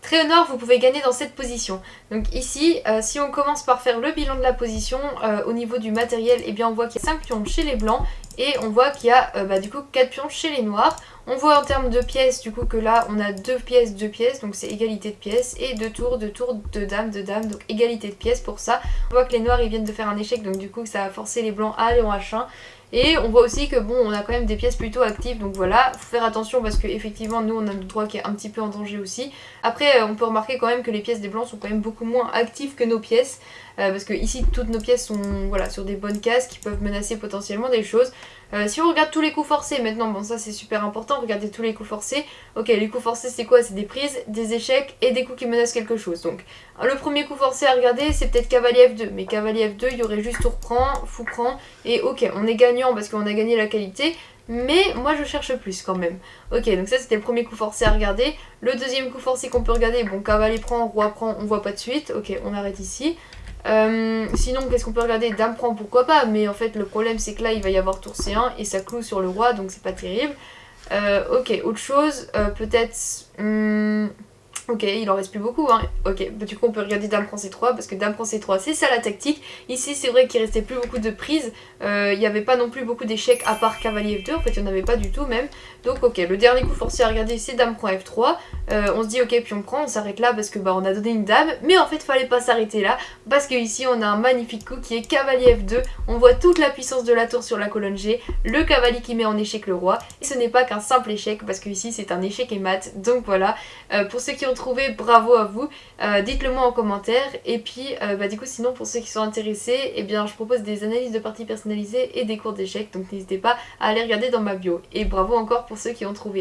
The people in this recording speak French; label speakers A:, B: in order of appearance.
A: Très au nord, vous pouvez gagner dans cette position. Donc ici, si on commence par faire le bilan de la position, au niveau du matériel, eh bien on voit qu'il y a 5 pions chez les blancs et on voit qu'il y a du coup 4 pions chez les noirs. On voit en termes de pièces du coup que là on a 2 pièces, donc c'est égalité de pièces, et 2 tours, 2 tours, 2 dames, donc égalité de pièces pour ça. On voit que les noirs ils viennent de faire un échec, donc du coup ça a forcé les blancs à aller en H1. Et on voit aussi que bon, on a quand même des pièces plutôt actives, donc voilà, faut faire attention parce qu'effectivement nous on a notre droit qui est un petit peu en danger aussi. Après on peut remarquer quand même que les pièces des blancs sont quand même beaucoup moins actives que nos pièces, parce que ici toutes nos pièces sont voilà, sur des bonnes cases qui peuvent menacer potentiellement des choses. Si on regarde tous les coups forcés maintenant, bon ça c'est super important, regardez tous les coups forcés. Ok, les coups forcés c'est quoi? C'est des prises, des échecs et des coups qui menacent quelque chose. Donc le premier coup forcé à regarder c'est peut-être cavalier F2, mais cavalier F2 il y aurait juste tour prend, fou prend, et ok on est gagnant parce qu'on a gagné la qualité, mais moi je cherche plus quand même. Ok, donc ça c'était le premier coup forcé à regarder. Le deuxième coup forcé qu'on peut regarder, bon cavalier prend, roi prend, on voit pas de suite, ok on arrête ici. Sinon qu'est-ce qu'on peut regarder? Dame prend, pourquoi pas, mais en fait le problème c'est que là il va y avoir tour C1 et ça cloue sur le roi, donc c'est pas terrible. Ok, autre chose, peut-être... Ok, il en reste plus beaucoup, hein. Ok, bah, du coup on peut regarder Dame prend C3 parce que Dame prend C3 c'est ça la tactique. Ici c'est vrai qu'il restait plus beaucoup de prises, il n'y avait pas non plus beaucoup d'échecs à part cavalier F2, en fait il n'y en avait pas du tout même. Donc ok, le dernier coup forcé à regarder c'est Dame prend F3, on se dit ok puis on prend, on s'arrête là parce que bah on a donné une dame, mais en fait fallait pas s'arrêter là parce que ici on a un magnifique coup qui est cavalier F2, on voit toute la puissance de la tour sur la colonne G, le cavalier qui met en échec le roi, et ce n'est pas qu'un simple échec parce que ici c'est un échec et mat, donc voilà. Pour ceux qui ont trouvé, bravo à vous, dites-le moi en commentaire, et puis du coup sinon pour ceux qui sont intéressés, eh bien je propose des analyses de parties personnalisées et des cours d'échecs, donc n'hésitez pas à aller regarder dans ma bio, et bravo encore pour ceux qui ont trouvé.